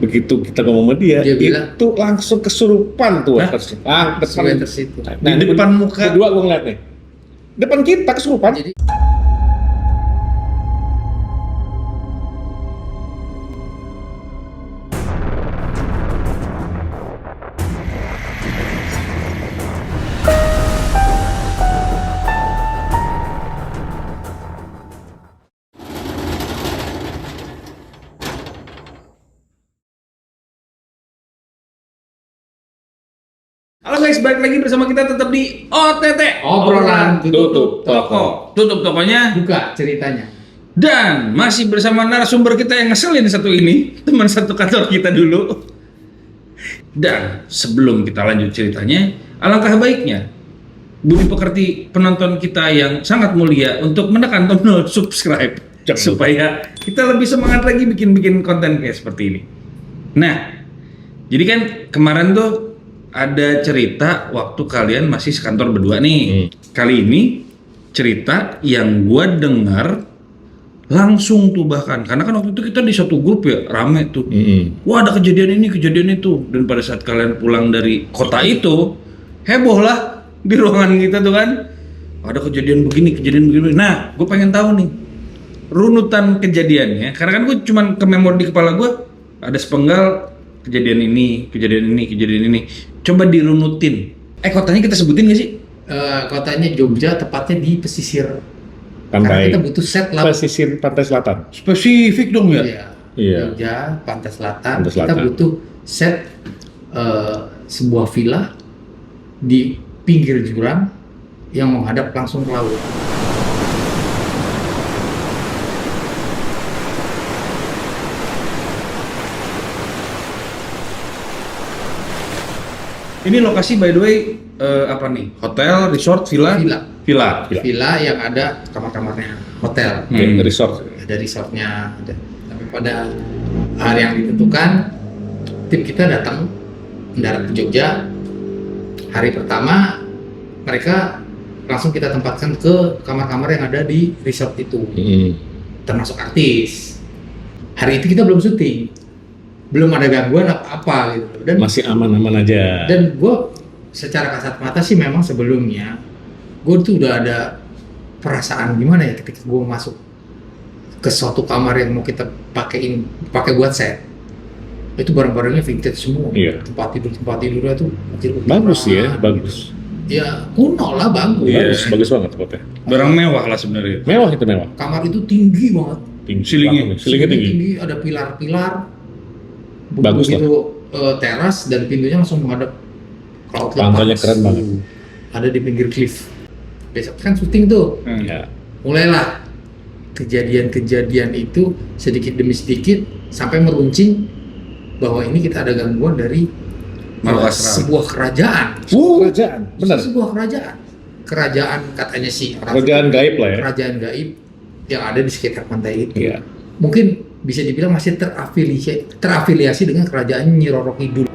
begitu kita ngomong sama dia bilang, itu langsung kesurupan tuh waitersnya. waiters itu. Nah, di depan muka. Kedua gue ngeliat nih, depan kita kesurupan. Jadi Halo guys, balik lagi bersama kita tetap di OTT, obrolan Tutup toko. Tutup tokonya. buka ceritanya. Dan masih bersama narasumber kita yang ngeselin satu ini, teman satu kantor kita dulu. Dan sebelum kita lanjut ceritanya, alangkah baiknya budi pekerti penonton kita yang sangat mulia untuk menekan tombol subscribe supaya kita lebih semangat lagi bikin konten kayak seperti ini. Nah, jadi kan kemarin tuh ada cerita waktu kalian masih sekantor berdua nih. Kali ini cerita yang gua dengar langsung tuh, bahkan karena kan waktu itu kita di satu grup ya, rame tuh. Wah, ada kejadian ini, kejadian itu. Dan pada saat kalian pulang dari kota itu, heboh lah di ruangan kita tuh kan. Ada kejadian begini, kejadian begini. Nah, gue pengen tahu nih runutan kejadiannya. Karena kan gue cuman ke memori di kepala gue ada sepenggal kejadian ini, kejadian ini, kejadian ini. Coba dirunutin. Kotanya kita sebutin gak sih? Kotanya Jogja, tepatnya di pesisir. Karena Pantai. kita butuh set lah. Pesisir pantai selatan. Spesifik dong ya? Iya. Jogja, Pantai Selatan. Pantai Kita Selatan. butuh set sebuah villa di pinggir jurang yang menghadap langsung ke laut. Ini lokasi by the way apa nih? Hotel, resort, villa? Villa. Villa. Villa yang ada kamar-kamarnya hotel. Kayak resort. Ada resortnya, ada. Tapi pada hari yang ditentukan, tim kita datang mendarat ke Jogja. Hari pertama mereka langsung kita tempatkan ke kamar-kamar yang ada di resort itu, termasuk artis. Hari itu kita belum syuting, belum ada gangguan apa-apa gitu. Dan Masih aman-aman aja. dan gue secara kasat mata sih memang sebelumnya gue tuh udah ada perasaan gimana ya ketika gue masuk ke suatu kamar yang mau kita pakai buat set, itu barang-barangnya vintage semua. Iya. tempat tidurnya tuh Bagus ya, bagus. ya kuno lah, bagus. Iya. Bagus banget tempatnya. Barang mewah lah sebenarnya. Mewah itu mewah. Kamar itu tinggi banget, Tinggi Silingnya. banget. Silingnya tinggi. ada pilar-pilar. Bagus lah. Begitu teras dan pintunya langsung menghadap ke laut lepas. Pantainya keren banget. Ada di pinggir cliff. Besok kan syuting tuh. Ya. Mulailah kejadian-kejadian itu sedikit demi sedikit sampai meruncing bahwa ini kita ada gangguan dari Makhluk astral. sebuah kerajaan. Kerajaan, benar. Sebuah kerajaan katanya sih orang Kerajaan gaib lah ya. kerajaan gaib yang ada di sekitar pantai itu. Iya. Mungkin bisa dibilang masih terafiliasi dengan kerajaan Nyi Roro Kidul.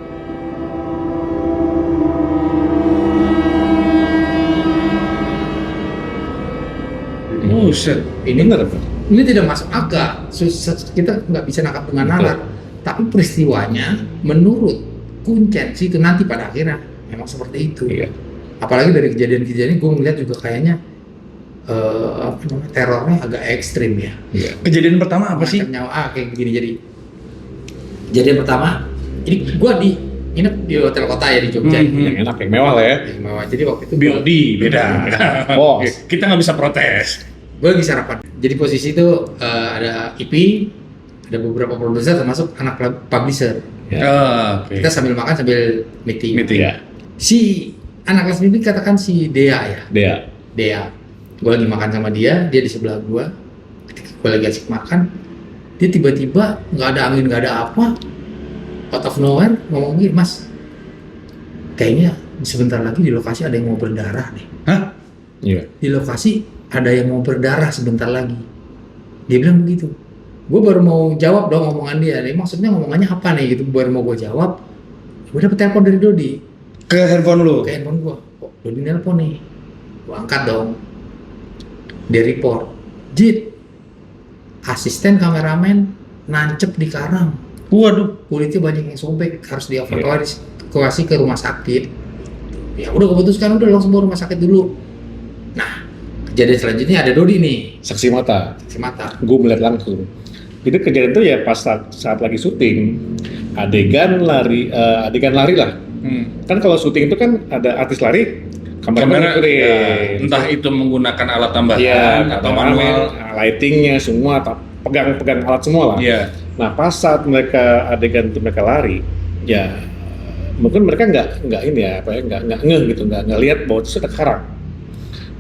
Buset. Ini Benar. ini tidak masuk akal. Kita nggak bisa nangkap dengan nalar. Tapi peristiwanya menurut Kuncen sih itu nanti pada akhirnya memang seperti itu. Iya. Apalagi dari kejadian-kejadian gue melihat juga kayaknya terornya agak ekstrim ya. Iya. Kejadian pertama apa sih? Mengancam nyawa kayak begini. Jadi kejadian pertama, ini gue nginep di hotel kota ya di Jogja. Yang enak, yang mewah lah ya. Yang mewah. Jadi waktu itu BOD beda. Bos. Kita nggak bisa protes. gue lagi sarapan. Jadi posisi itu ada IP, ada beberapa produser termasuk anak publisher. Oke. Kita sambil makan sambil meeting. Iya. Si anak kelas bimbing katakan si Dea ya. Dea. Gue lagi makan sama dia di sebelah gue. Ketika gue lagi asik makan, dia tiba-tiba nggak ada angin, nggak ada apa, out of nowhere ngomong gini, Mas, kayaknya sebentar lagi di lokasi ada yang mau berdarah nih. Hah? Iya. Di lokasi ada yang mau berdarah sebentar lagi. Dia bilang begitu. Gue baru mau jawab dong omongan dia. Dia maksudnya ngomongannya apa nih gitu. Baru mau gue jawab. Gue dapet telepon dari Dodi. Ke handphone lu. Ke handphone gue. Oh, Dodi nelpon nih. Gue angkat dong. Dia report. Jit, asisten kameramen nancep di karang. Waduh. kulitnya banyak yang sobek, harus dievakuasi ke rumah sakit. Ya udah keputuskan udah langsung bawa rumah sakit dulu. Nah, kejadian selanjutnya ada Dodi nih, Saksi mata. saksi mata. Gue melihat langsung. Jadi kejadian itu ya pas saat lagi syuting, adegan lari lah. Kan kalau syuting itu kan ada artis lari, kamera Ya, entah itu menggunakan alat tambahan ya, atau manual. lightingnya semua, pegang alat semua lah. Iya. Nah pas saat mereka adegan itu mereka lari, ya mungkin mereka nggak ini ya, nggak ngeh gitu, nggak lihat bahwa itu ada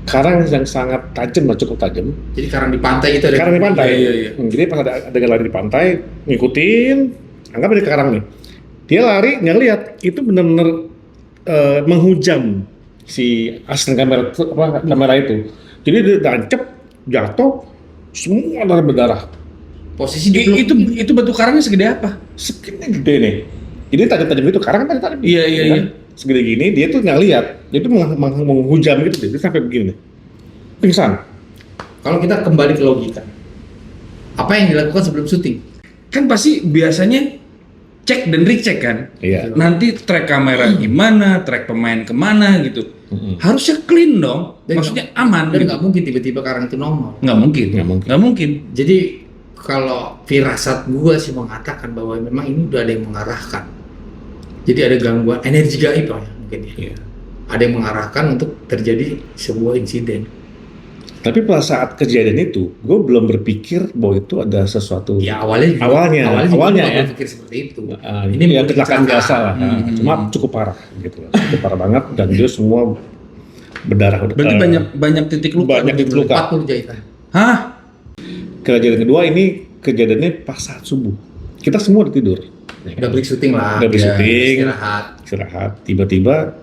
karang yang sangat tajam, cukup tajam. Jadi karena di pantai itu ada. Karang di pantai. Iya. Jadi pas ada adegan lari di pantai, ngikutin, anggap ada karang nih. Dia lari nggak lihat, itu benar-benar menghujam si asisten kamera itu. Jadi dia tancap, jatuh, semua berdarah. Posisi di Itu batu karangnya segede apa? Segini gede nih. Jadi tajam-tajam itu, karang kan tajam. Iya. Kan? Segede gini, dia tuh nggak lihat. Dia tuh menghujam gitu, dia sampai begini nih. Pingsan. Kalau kita kembali ke logika, apa yang dilakukan sebelum syuting? Kan pasti biasanya cek dan recheck kan. Iya. Nanti track kamera gimana, track pemain kemana gitu. Harusnya clean dong. Dan Maksudnya aman. Dan Gitu. nggak mungkin tiba-tiba karang itu nongol. Nggak mungkin. Nggak mungkin. Jadi kalau firasat gua sih mengatakan bahwa memang ini udah ada yang mengarahkan. Jadi ada gangguan energi gaib lah ya, mungkin ya. Iya. Ada yang mengarahkan untuk terjadi sebuah insiden. Tapi pada saat kejadian itu, gue belum berpikir bahwa itu ada sesuatu. Ya awalnya juga Awalnya gua ya. nggak berpikir seperti itu. Ini ya kecelakaan biasa lah. Cuma cukup parah gitu loh. Cukup parah banget dan dia semua berdarah. Berarti banyak titik luka. Banyak titik luka. 40 jahitan. Hah? Kejadian kedua ini kejadiannya pas saat subuh. Kita semua udah tidur. Udah break syuting lah. Udah break ya, syuting. Istirahat. Tiba-tiba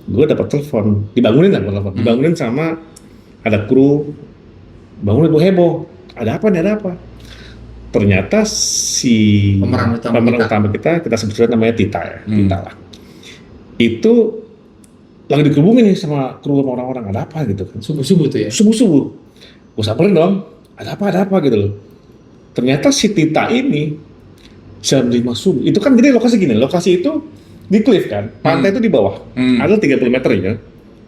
gue dapat telepon. Dibangunin lah gue telepon. Dibangunin sama ada kru. Bangun itu heboh. Ada apa nih? Ada apa? Ternyata si Pemeran utama kita sebut saja namanya Tita ya. Tita lah. Itu lagi dikerubungin nih sama kru, sama orang-orang. Ada apa gitu kan? Subuh-subuh tuh ya. Subuh-subuh. Gue samperin dong. Ada apa gitu loh. Ternyata si Tita ini jam 5 subuh. Itu kan jadi lokasi gini. Lokasi itu di cliff kan. Pantai itu di bawah. Ada 30 meter ya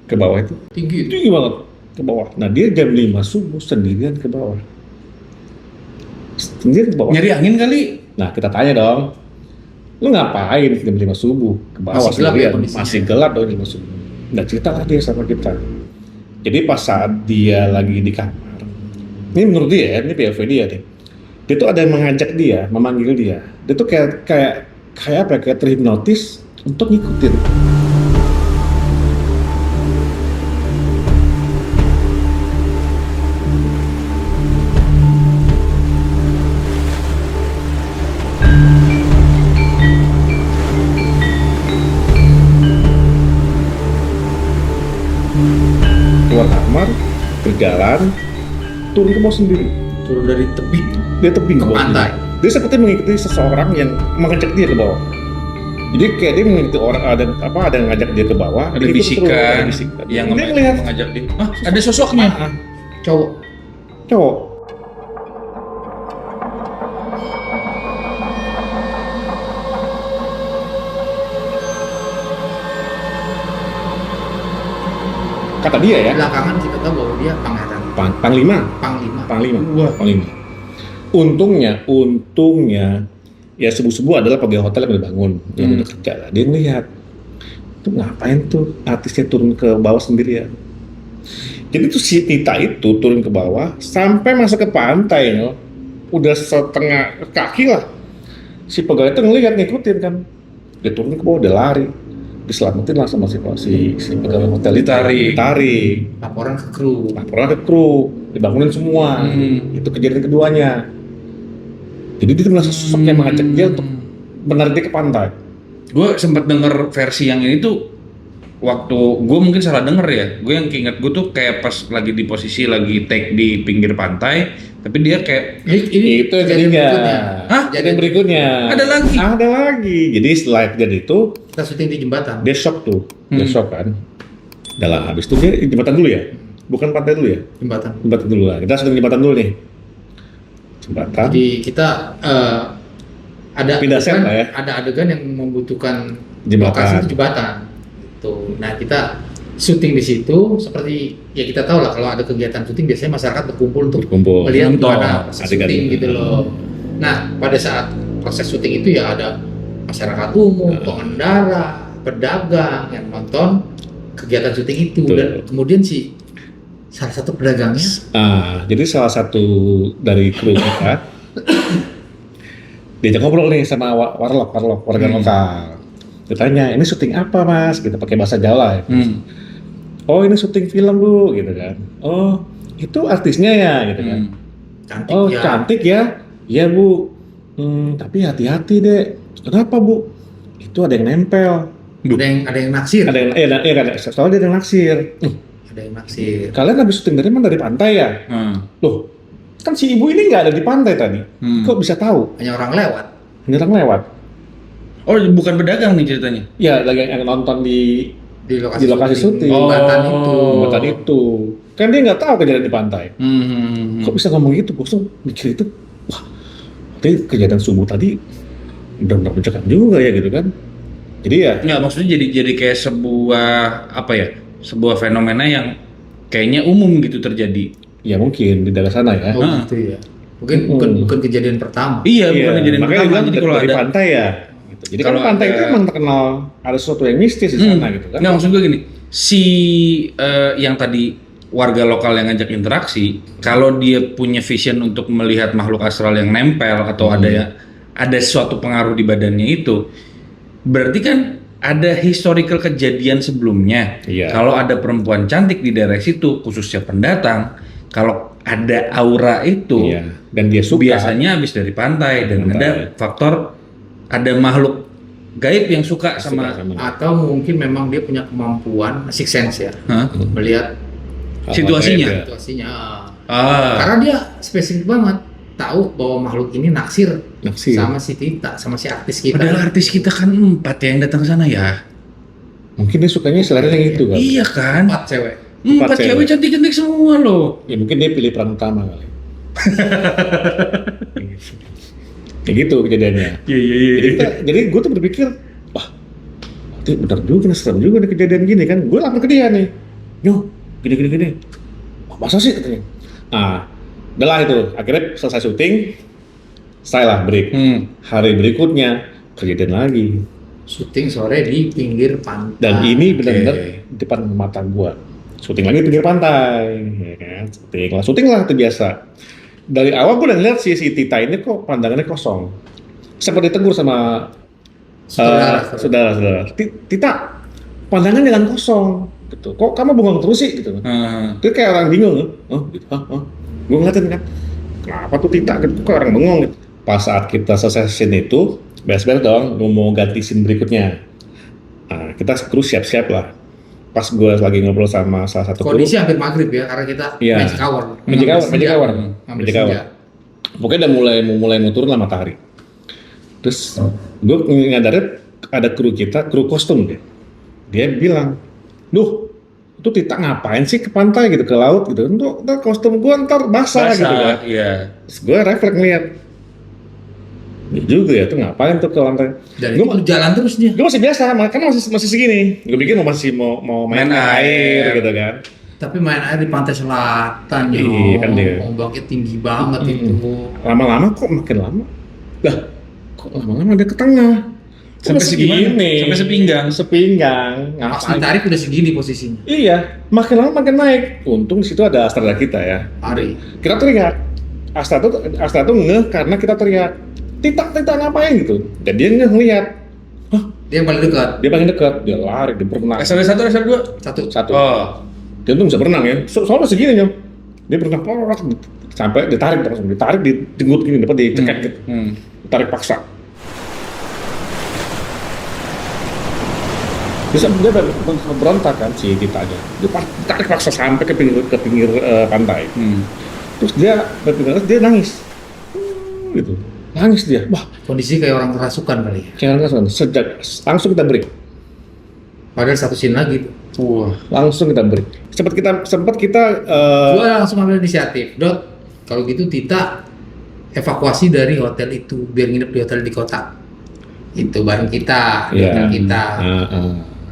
ke bawah itu. Tinggi banget ke bawah. Nah dia jam 5 subuh sendirian ke bawah. Sendirian ke bawah. Nyari angin kali. Nah kita tanya dong. Lu ngapain jam 5 subuh ke bawah? Masih gelap ya sendirian? kondisinya. Masih gelap dong 5 subuh. Nah cerita lah dia sama kita. Jadi pas saat dia lagi di kamar. Ini menurut dia, ini POV dia nih. Dia tuh ada yang mengajak dia, memanggil dia. Dia tuh kayak apa ya, kayak terhipnotis untuk ngikutin. Keluar kamar, berjalan, turun ke bawah sendiri. Turun dari tebing Dia tebing ke bawah pantai. sendiri. Dia seperti mengikuti seseorang yang mengajak dia ke bawah. Jadi kayak dia mengikuti orang, ada yang ngajak dia ke bawah. Ada dia ikut bisikan, terus, ada bisikan. yang dia ngelihat mengajak dia. Ah, ada sosoknya. Cowok. Cowok. Kata dia ya, Belakangan kita tahu bahwa dia pangeran. Panglima. Panglima. Wah, Panglima. Untungnya ya subuh-subuh adalah pegawai hotel yang udah bangun, yang udah kerja lah. Dia ngelihat tuh ngapain tuh artisnya turun ke bawah sendirian. Jadi tuh si Tita itu turun ke bawah sampai masuk ke pantai, no. Udah setengah kaki lah. Si pegawai itu ngelihat, ngikutin kan. Dia turun ke bawah, udah lari. Diselamatin langsung si pegawai hotel ditarik. Laporan ke kru. Dibangunin semua. Itu kejadian keduanya. Jadi dia merasa sosok yang mengajak dia untuk menarik dia ke pantai. Gue sempat denger versi yang ini tuh waktu gue mungkin salah denger ya. Gue yang keinget gue tuh kayak pas lagi di posisi lagi take di pinggir pantai, tapi dia kayak Ini itu jadinya. Hah? Kejadian berikutnya. Ada lagi. Jadi setelah kejadian itu kita syuting di jembatan. dia shock tuh. Dia shock kan. Udah lah, habis itu dia jembatan dulu ya. Bukan pantai dulu ya. Jembatan. Jembatan dulu lah. Kita syuting jembatan dulu nih. Jembatan. Jadi kita ada Pindah set lah ya. ada adegan yang membutuhkan Jembatan. lokasi itu jembatan. Tuh. Nah, kita syuting di situ seperti ya kita tahu lah kalau ada kegiatan syuting biasanya masyarakat berkumpul untuk Berkumpul. melihat Nonton. gimana proses Adegan. syuting gitu loh. Nah, pada saat proses syuting itu ya ada masyarakat umum, pengendara, pedagang yang nonton kegiatan syuting itu. Betul. Dan kemudian si salah satu pedagangnya Jadi salah satu dari kru kita diajak ngobrol nih sama warlock warga lokal. Ditanya, ini syuting apa mas? Gitu pakai bahasa Jawa ya. Oh ini syuting film bu, gitu kan. Oh itu artisnya ya, gitu kan. cantik Oh ya. cantik ya, iya bu. Tapi hati-hati deh. Kenapa bu? Itu ada yang nempel. Ada yang naksir. Ada yang kan? Soalnya dia ada yang naksir. Ada yang naksir. Kalian habis syuting dari mana? Dari pantai ya? Loh, kan si ibu ini nggak ada di pantai tadi. Kok bisa tahu? Hanya orang lewat. Ini orang lewat. Oh, bukan pedagang nih ceritanya. Ya, lagi yang nonton di Di lokasi, Di lokasi syuting. Jembatan itu. jembatan itu. Kan dia nggak tahu kejadian di pantai. Kok bisa ngomong gitu? Gue langsung mikir itu, wah, berarti kejadian subuh tadi benar-benar mencekam juga ya gitu kan. Jadi ya, Nggak, maksudnya jadi kayak sebuah apa ya? Sebuah fenomena yang kayaknya umum gitu terjadi. ya mungkin di daerah sana ya. Oh gitu ya. Bukan kejadian pertama. Iya, bukan kejadian makanya dia pertama. bilang Jadi kalau dari ada pantai ya. Gitu. Jadi Kalau kan pantai ada- itu emang terkenal ada sesuatu yang mistis di sana gitu kan. Nggak, maksud gue gini, si yang tadi warga lokal yang ngajak interaksi, kalau dia punya vision untuk melihat makhluk astral yang nempel atau ada suatu pengaruh di badannya itu, berarti kan ada historical kejadian sebelumnya. Iya. Kalau ada perempuan cantik di daerah situ, khususnya pendatang, kalau ada aura itu, Iya. Dan dia suka. biasanya habis dari pantai dan Pantai. ada faktor ada makhluk gaib yang suka sama. Atau mungkin memang dia punya kemampuan sixth sense ya. Hah? Melihat Situasinya. Ya. situasinya. Ah. Karena dia spesifik banget tahu bahwa makhluk ini naksir Naksir. sama si Tita, sama si artis kita. Padahal artis kita kan 4 yang datang ke sana ya. Mungkin dia sukanya selera yang itu kan. Iya kan? 4 cewek. 4 cewek. cewek cantik-cantik semua loh. Ya mungkin dia pilih peran utama kali. Kayak gitu kejadiannya. Iya. Jadi gue tuh berpikir, wah, berarti benar juga nih, serem juga nih kejadian gini kan. Gue lapor ke dia nih, Nyo, gini. Wah, masa sih katanya. Nah, udah lah itu. Akhirnya selesai syuting, saya lah break. Hari berikutnya kejadian lagi. Syuting sore di pinggir pantai. Dan ini benar-benar oke. di depan mata gua. Syuting lagi di pinggir pantai, ya kan? Syuting lah itu biasa. Dari awal gua udah ngeliat si Tita ini kok pandangannya kosong. Sempat ditegur sama saudara. Tita, pandangan jangan kosong. Gitu. Kok kamu bengong terus sih? Gitu. Dia kayak orang bingung. Oh, gitu. Gua ngeliatin kan. Kenapa tuh Tita? Gitu. Kok orang bengong gitu. Pas saat kita selesai scene itu, beres-beres dong, mau ganti scene berikutnya. Nah, kita kru siap-siap lah. Pas gue lagi ngobrol sama salah satu kru, Kondisi hampir maghrib ya, karena kita Iya. magic hour. Magic hour. Ngambil Magic hour. senja. Pokoknya udah mulai mau turun lah matahari. Terus gue ngadarin ada kru kita, kru kostum deh. Dia bilang, duh, itu Tita ngapain sih ke pantai gitu, ke laut gitu. Ntar kostum gue ntar basah gitu kan. Iya. Terus gue refleks ngeliat, ya juga ya, tuh ngapain tuh ke lantai. Dan Gua- itu jalan terus dia. Gue masih biasa, kan masih segini. Gue pikir mau main Main air air. gitu kan. Tapi main air di pantai selatan ya. Iya, kan dia. Ombaknya tinggi banget itu. Lama-lama kok makin lama. Lah, kok lama-lama dia ke tengah. Sampai segimana? Sampai sepinggang. Sepinggang. Pas Ngapain? ditarik udah segini posisinya. Iya, makin lama makin naik. Untung di situ ada Astra kita ya. Hari. Kita teriak. Astra tuh ngeh karena kita teriak. Tita ngapain gitu. Dan dia ngeliat. Dia yang paling dekat. Dia paling dekat. Dia lari, dia berenang. SR1, SR2. Satu. Oh. Dia tuh bisa berenang ya. Soalnya segini nyom. Dia berenang sampai ditarik langsung ditarik dijenggut gini dapat dicekek gitu. Ditarik paksa. Bisa dia berontak kan si Titanya. Dia ditarik paksa sampai ke pinggir pantai. Terus dia nangis. Gitu. Nangis dia. Wah, Kondisi kayak orang kerasukan kali ya. kayak nangis. Sejak langsung kita break. Padahal satu scene lagi tuh. Wah. Langsung kita break. Sempat kita Gua langsung ambil inisiatif. Dot, kalau gitu Tita evakuasi dari hotel itu biar nginep di hotel di kota. Itu bareng kita, di Iya. hotel kita.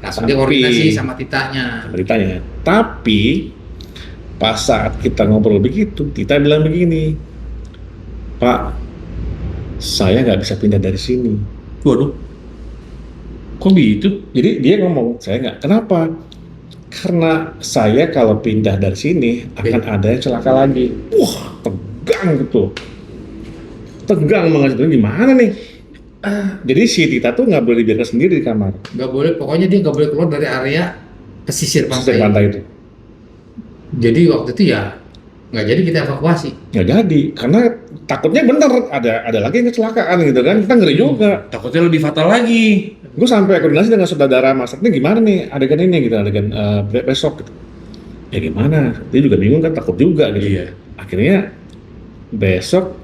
Langsung dia koordinasi Tapi- sama Titanya. Beritanya. Tapi pas saat kita ngobrol begitu, Tita bilang begini, Pak, saya nggak bisa pindah dari sini. Waduh, kok gitu? Jadi dia ngomong, saya nggak. Kenapa? Karena saya kalau pindah dari sini akan ada yang celaka lagi. Wah, tegang gitu. Tegang banget itu gimana nih? Jadi si Tita tuh nggak boleh dibiarkan sendiri di kamar Nggak boleh, pokoknya dia nggak boleh keluar dari area pesisir di pantai. pantai itu. Jadi waktu itu ya nggak jadi kita evakuasi. Nggak jadi, karena takutnya bener ada lagi yang kecelakaan gitu kan. Kita ngeri juga. Takutnya lebih fatal lagi. Gue sampai koordinasi dengan saudara Mas, ini gimana nih adegan ini gitu, adegan besok gitu. Ya gimana? Dia juga bingung kan, takut juga gitu. Iya. Akhirnya besok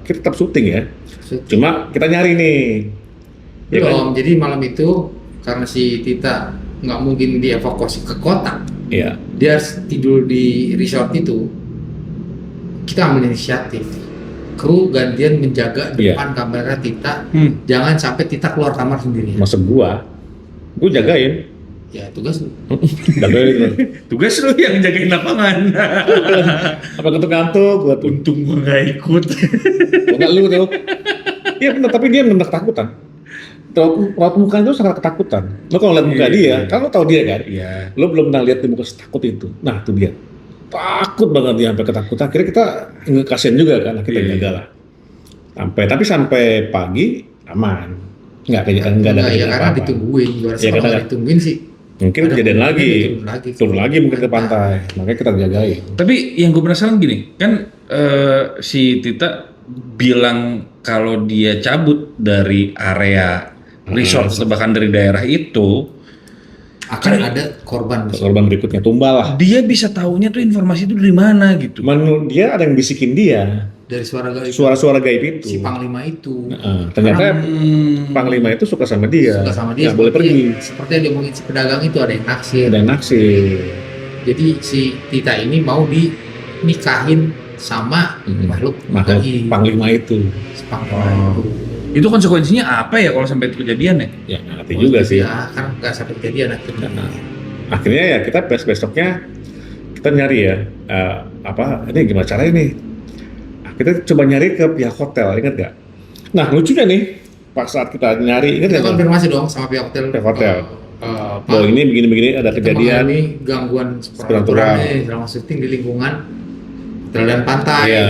kita tetap syuting ya. Cuma kita nyari nih. Ya kan? Belum, jadi malam itu karena si Tita nggak mungkin dievakuasi ke kota, Iya. dia harus tidur di resort itu. Kita ambil inisiatif, kru gantian menjaga Iya. depan kamera Tita, Hmm. jangan sampai Tita keluar kamar sendirian. Maksud gua jagain. Ya tugas lu. Jagain. Tugas lu yang jagain lapangan. Apa ngantuk-ngantuk gua tuh. Untung gua nggak ikut. Enggak lu tuh. Iya benar, tapi dia benar ketakutan. Raut muka itu sangat ketakutan. Lo kalau lihat muka Iya, dia, iya. kan lo tau dia kan? Iya. Lo belum pernah lihat dia muka setakut itu. Nah, itu dia. Takut banget dia sampai ketakutan. Akhirnya kita ngekasihin juga kan, kita Iya, jaga lah. Sampai pagi aman. Enggak ada Enggak ya kejadian karena apa-apa. ditungguin, gua rasa Iya, kalau karena- nggak ditungguin sih. Mungkin ada kejadian kemungkinan lagi. dia Turun lagi mungkin ke pantai. Makanya kita jagain. Tapi yang gue penasaran gini, kan si Tita bilang kalau dia cabut dari area resort atau bahkan dari daerah itu, Akan ada korban. Korban berikutnya tumbal lah. dia bisa taunya tuh informasi itu dari mana gitu. Menurut dia ada yang bisikin dia. Dari suara gaib Suara-suara gaib itu. si Panglima itu. Ternyata Hmm. Panglima itu suka sama dia. Suka sama dia, Nggak boleh pergi. seperti yang diomongin si pedagang itu, ada yang naksir. Ada yang naksir. Jadi si Tita ini mau dinikahin sama makhluk gaib, Panglima itu. si Panglima itu. Itu konsekuensinya apa ya kalau sampai itu kejadian ya? Ya nggak ngerti juga sih. Ya kan nggak sampai kejadian akhirnya. Nah, akhirnya ya kita besoknya kita nyari ya ini gimana caranya nih? Kita coba nyari ke pihak hotel, ingat nggak? Nah lucunya nih pas saat kita nyari, ingat Kita nggak? konfirmasi dong sama pihak hotel. Pihak hotel. Pak, Oh ini begini-begini ada kita kejadian. mengalami gangguan Supernatural. supernatural nih selama syuting di lingkungan hotel dan pantai. Iya.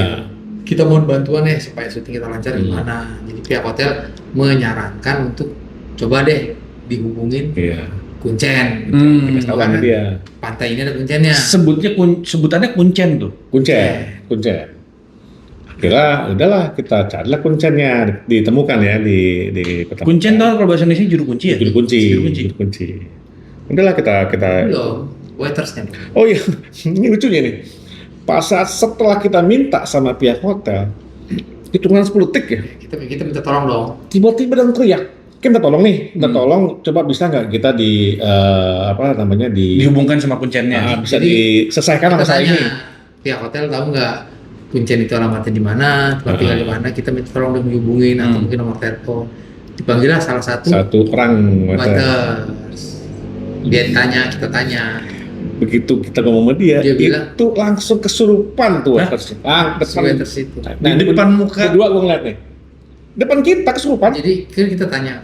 Kita mohon bantuan ya supaya syuting kita lancar Hmm. gimana. Jadi pihak hotel menyarankan untuk coba deh dihubungin Iya. kuncen. Kasih tahu sama Karena dia. pantai ini ada kuncennya. Sebutannya kuncen tuh. Kuncen. Akhirnya udahlah kita carilah kuncennya, ditemukan ya di peta. Kuncen tuh kalau bahasa Indonesia juru kunci ya? Juru kunci. Juru kunci. Juru kunci. Udahlah kita Belum, waitersnya. Oh iya, ini lucunya nih. Pas saat setelah kita minta sama pihak hotel, hitungan 10 detik ya, Kita minta tolong dong. tiba-tiba dan teriak. Kita minta tolong nih, minta Hmm. tolong, coba bisa nggak kita Dihubungkan sama kuncennya. bisa Jadi, diselesaikan Kita masalah tanya ini. pihak hotel tahu nggak kuncen itu alamatnya di mana, tempat tinggal di mana. Kita minta tolong dong dihubungin atau mungkin nomor telepon. Dipanggillah salah satu Satu orang waiters. Dia tanya, kita tanya. begitu kita ngomong sama dia, Dia bilang, itu langsung kesurupan tuh Hah? waiters. Si waiters itu. Di depan muka. Kedua gue ngeliat nih, depan kita kesurupan. Jadi kita tanya,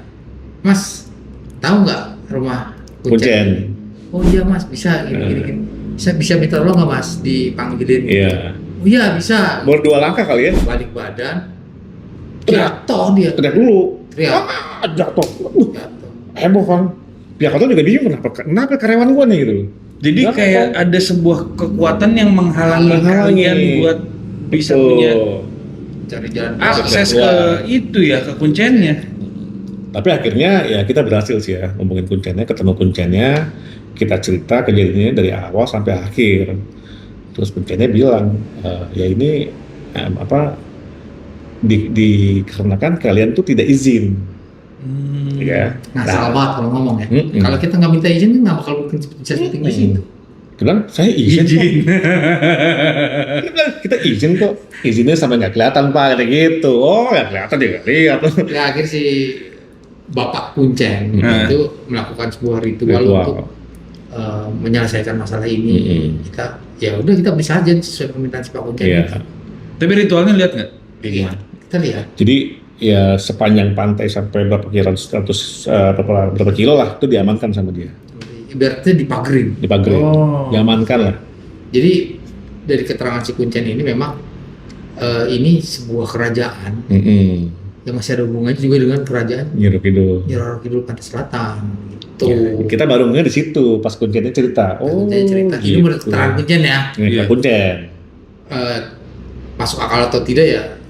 Mas, tahu nggak rumah Kuncen. kuncen? Oh iya Mas, bisa gini. Bisa minta tolong nggak Mas dipanggilin? Iya. Oh iya bisa. Baru 2 langkah kali ya. Balik badan, Teriak. jatuh dia. Teriak dulu. Teriak. Jatuh. Jatuh. Heboh kan. Pihak hotel juga bingung kenapa karyawan gua nih gitu. Jadi Kenapa? kayak ada sebuah kekuatan yang menghalangi kalian buat bisa Betul. punya Cari jalan akses keluar. ke itu ya, ke kuncennya. Tapi akhirnya ya kita berhasil sih ya ngomongin kuncennya, ketemu kuncennya, kita cerita kejadiannya dari awal sampai akhir. Terus kuncennya bilang ya ini dikarenakan kalian tuh tidak izin, ya. Nah, salah banget kalau ngomong ya. Mm-mm. Kalau kita nggak minta izin, nggak bakal bisa syuting di situ. Bilang, saya izin kok. Izin. Dia bilang, kita izin kok. Izinnya sampai nggak kelihatan Pak, kayak gitu. Oh nggak kelihatan dia nggak lihat. Ya akhirnya si Bapak Kuncen itu melakukan sebuah ritual untuk menyelesaikan masalah ini. Kita beli saja sesuai permintaan si Pak Kuncen. Iya. Tapi ritualnya lihat nggak? Iya, kita lihat. Jadi ya sepanjang pantai sampai berapa kira 100 berapa kilo lah itu diamankan sama dia. Ibaratnya dipagerin. Dipagerin. Oh. Diamankan lah. Jadi dari keterangan si Kuncen ini memang ini sebuah kerajaan yang masih ada hubungannya juga dengan kerajaan Nyi Kidul. Nyi Roro Kidul Pantai Selatan gitu. Ya, kita baru ngeh di situ pas Kuncennya cerita. Oh, Kuncen cerita ini gitu. menurut keterangan Kuncen ya. Iya, Kuncen. Masuk akal atau tidak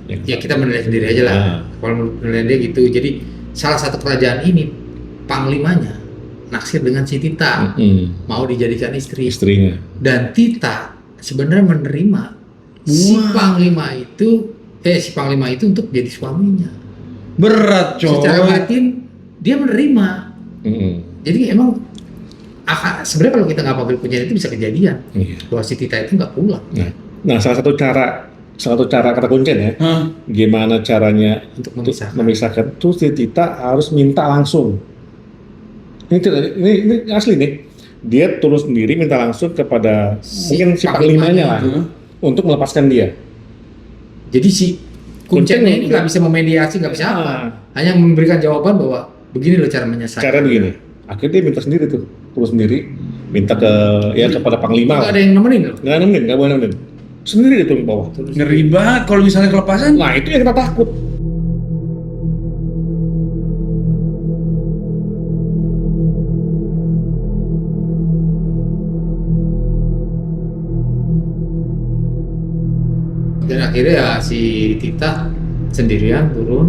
ya kita menilai sendiri aja lah. Kalau menilai dia gitu. Jadi salah satu kerajaan ini panglimanya naksir dengan si Tita, mau dijadikan istrinya. Dan Tita sebenarnya menerima si panglima itu untuk jadi suaminya. Berat coy. Secara batin dia menerima. Jadi emang sebenarnya kalau kita nggak panggil Kuncen itu bisa kejadian bahwa si Tita itu nggak pulang. Nah, salah satu cara kata Kuncen ya, gimana caranya Untuk memisahkan tuh si Tita harus minta langsung. Ini asli nih. Dia turun sendiri minta langsung kepada mungkin si panglimanya lah untuk melepaskan dia. Jadi si Kuncen ini nggak bisa memediasi, nggak bisa apa, hanya memberikan jawaban bahwa begini loh cara menyelesaikan. Cara begini. Akhirnya dia minta sendiri tuh, turun sendiri, minta kepada panglima. Nggak ada yang nemenin loh. Nggak boleh nemenin. Sendiri dia turun ke bawah. Ngeri banget kalau misalnya kelepasan. Nah itu yang kita takut. Dan akhirnya ya si Tita sendirian turun,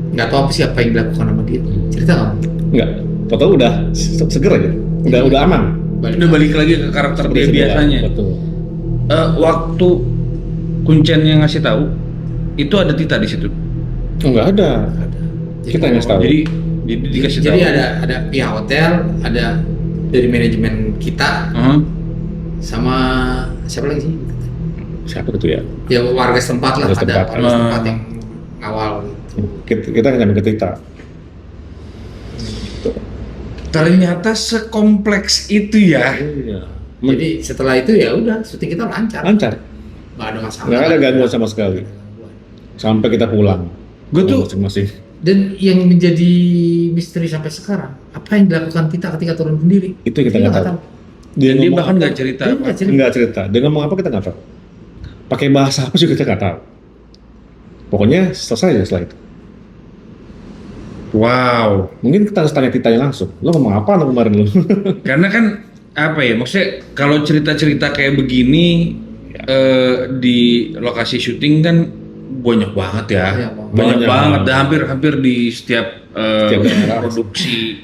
nggak tahu apa yang dilakukan sama dia. Cerita nggak? Nggak. Total udah seger aja. Udah aman. Udah balik lagi ke karakter dia biasanya. Betul. Waktu Kuncen yang ngasih tahu itu ada Tita di situ. Nggak ada. Kita yang ngasih tahu. Jadi dikasih tahu. Jadi ada pihak hotel, ada dari manajemen kita, sama siapa lagi sih? Siapa itu ya? Ya warga setempat lah, Warga ada setempat. warga setempat yang ngawal. Kita nggak ke Tita. Ternyata sekompleks itu ya. Iya. Jadi setelah itu ya udah syuting kita lancar. Nggak ada masalah. Nggak ada gangguan sama sekali. Sampai kita pulang. Gue tuh masing-masing. Dan yang menjadi misteri sampai sekarang, apa yang dilakukan Tita ketika turun sendiri? Itu kita nggak tahu. dia ngomong bahkan apa, nggak cerita Dia apa. nggak cerita. Dia ngomong apa kita nggak tahu. Pakai bahasa apa juga kita nggak tahu. Pokoknya selesai aja setelah itu. Wow. Mungkin kita harus tanya Titanya langsung. Lo ngomong apa lo kemarin lo? Karena kan apa ya, maksudnya kalau cerita-cerita kayak begini di lokasi syuting kan banyak banget ya, Iya, banyak banyak banget, banget. hampir di setiap daerah.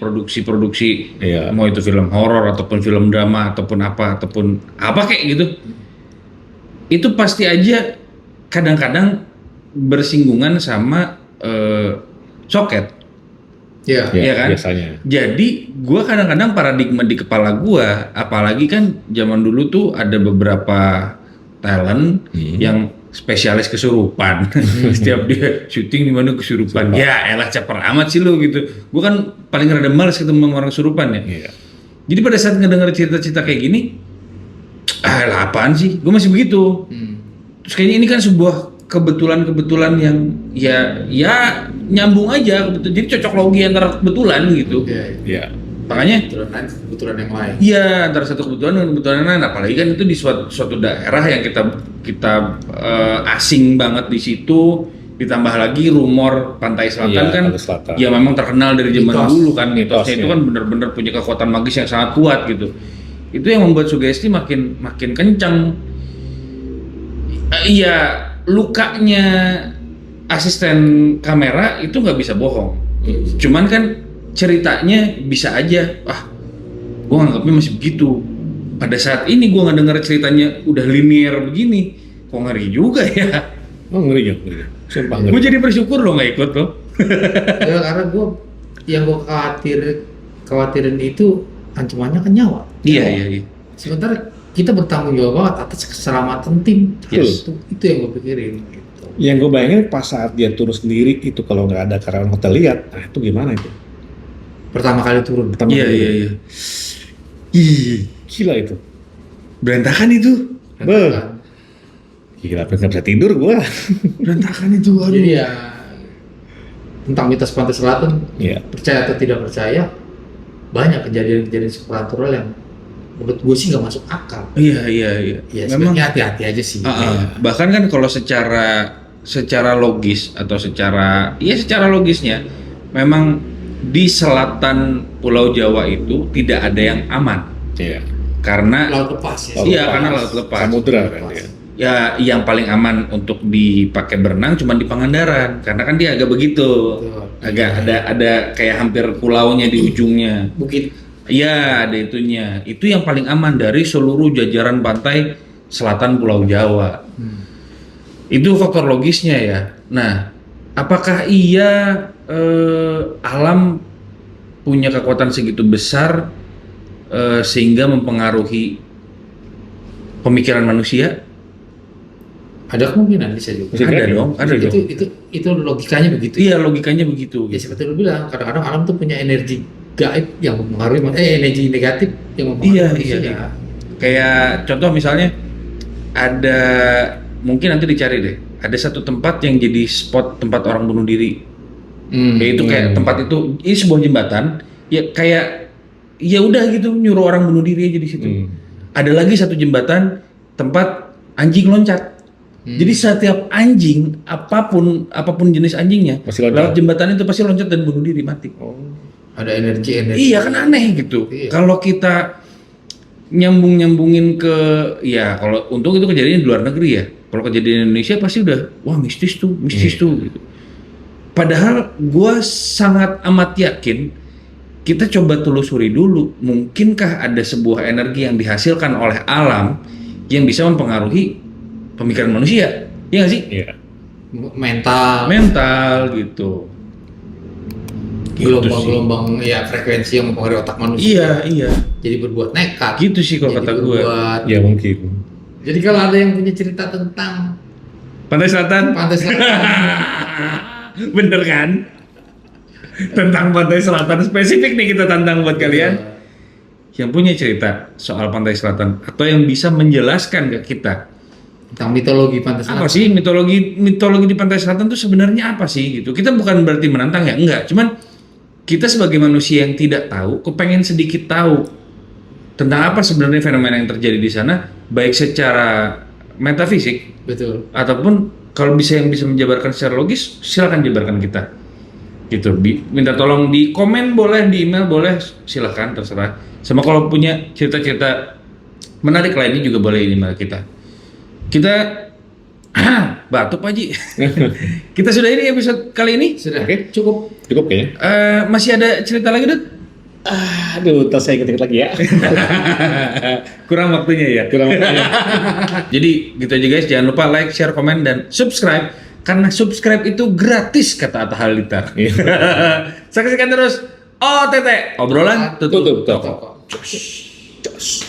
produksi, Iya. mau itu film horor ataupun film drama ataupun apa kayak gitu, itu pasti aja kadang-kadang bersinggungan sama soket. Iya. Iya kan? Biasanya. Jadi gue kadang-kadang paradigma di kepala gue, apalagi kan zaman dulu tuh ada beberapa talent yang spesialis kesurupan. Setiap dia syuting di mana kesurupan. Ya elah caper amat sih lo gitu. Gue kan paling rada males ketemu sama orang kesurupan ya. Iya. Jadi pada saat ngedenger cerita-cerita kayak gini, lah apaan sih? Gue masih begitu. Terus kayaknya ini kan sebuah kebetulan yang ya nyambung aja, jadi cocok logi antara kebetulan gitu. Iya. Makanya Kebetulan yang lain. iya, antara satu kebetulan dan kebetulan yang lain, apalagi kan itu di suatu daerah yang kita asing banget di situ, ditambah lagi rumor Pantai Selatan Iya, kan Pantai Selatan. ya memang terkenal dari zaman Mitos. dulu kan, mitosnya Mitosnya. itu kan benar-benar punya kekuatan magis yang sangat kuat gitu. Itu yang membuat sugesti makin kencang. Iya, lukanya asisten kamera itu nggak bisa bohong. Cuman kan ceritanya bisa aja, gue nganggapnya masih begitu. Pada saat ini gue nggak dengar ceritanya udah linear begini, kok ngeri juga ya. Oh ngeri. Sumpah ngeri. Gue jadi bersyukur lo nggak ikut lo. Ya karena yang gue khawatirin itu ancamannya kan nyawa. Iya. Sementara kita bertanggung jawab atas keselamatan tim. Yes. Itu yang gue pikirin. Gitu. Yang gue bayangin pas saat dia turun sendiri itu kalau nggak ada karyawan hotel lihat, nah itu gimana itu? Pertama kali turun. Pertama Iya kali. iya iya. Ih, Gila itu. berantakan itu. Katakan. Gila, nggak bisa tidur gue. Berantakan itu. Aduh. Jadi ya tentang mitos Pantai Selatan, Iya. percaya atau tidak percaya, banyak kejadian-kejadian supernatural yang menurut gue sih nggak masuk akal. Iya iya iya. Ya Memang sebenarnya hati-hati aja sih. bahkan kan kalau secara logis atau secara logisnya memang di selatan Pulau Jawa itu tidak ada yang aman Iya. karena Laut lepas ya. Laut iya lepas. karena laut lepas. Samudra kan ya. Ya yang paling aman untuk dipakai berenang cuma di Pangandaran karena kan dia agak begitu. Betul. Agak ada kayak hampir pulaunya di ujungnya. Bukit. Iya, ada itunya. Itu yang paling aman dari seluruh jajaran pantai selatan Pulau Jawa. Itu faktor logisnya ya. Nah, apakah iya alam punya kekuatan segitu besar sehingga mempengaruhi pemikiran manusia? Ada kemungkinan bisa juga. Bisa Ada jadi. dong, ada dong. Itu logikanya begitu. Iya, logikanya begitu. Ya seperti lu bilang, kadang-kadang alam tuh punya energi gaib yang mempengaruhi, energi negatif yang mempengaruhi Iya, manusia. iya. Kayak contoh misalnya ada mungkin nanti dicari deh. Ada satu tempat yang jadi spot tempat orang bunuh diri. Yaitu kayak tempat itu ini sebuah jembatan ya kayak ya udah gitu nyuruh orang bunuh diri aja di situ. Ada lagi satu jembatan tempat anjing loncat. Jadi setiap anjing apapun jenis anjingnya Pasti loncat. lewat jembatan itu pasti loncat dan bunuh diri mati. Ada energi. Iya kan aneh gitu. Iya. Kalau kita nyambungin ke ya kalau untung itu kejadian di luar negeri ya. Kalau kejadian di Indonesia pasti udah wah mistis tuh gitu. Padahal gue sangat amat yakin kita coba telusuri dulu mungkinkah ada sebuah energi yang dihasilkan oleh alam yang bisa mempengaruhi pemikiran manusia. Iya nggak sih? Iya. mental, gitu. gelombang-gelombang ya frekuensi yang mempengaruhi otak manusia. Iya. Jadi berbuat nekat. Gitu sih kalau Jadi kata gue. berbuat- Ya mungkin. Jadi kalau ada yang punya cerita tentang Pantai Selatan. Pantai Selatan, Bener kan? Tentang Pantai Selatan spesifik nih kita tantang buat kalian yang punya cerita soal Pantai Selatan atau yang bisa menjelaskan ke kita tentang mitologi Pantai Selatan. apa sih mitologi di Pantai Selatan itu sebenarnya apa sih gitu. Kita bukan berarti menantang ya, enggak. Cuman kita sebagai manusia yang tidak tahu, kepengen sedikit tahu tentang apa sebenarnya fenomena yang terjadi di sana, baik secara metafisik Betul. ataupun kalau bisa menjabarkan secara logis, silakan jabarkan kita. Gitu. Minta tolong di komen boleh, di email boleh, silakan terserah. Sama kalau punya cerita-cerita menarik lainnya juga boleh email kita. Kita batuk Pak Haji. Kita sudah ini episode kali ini. Sudah. Oke. Cukup. Cukup kayaknya. Masih ada cerita lagi, Dut? Aduh, tas saya inget lagi ya. Kurang waktunya ya. Kurang waktunya. Jadi gitu aja guys, jangan lupa like, share, komen, dan subscribe. Karena subscribe itu gratis kata Atta Halilintar. Saksikan terus OTT, obrolan tutup Tutup. toko. Toko. Jos.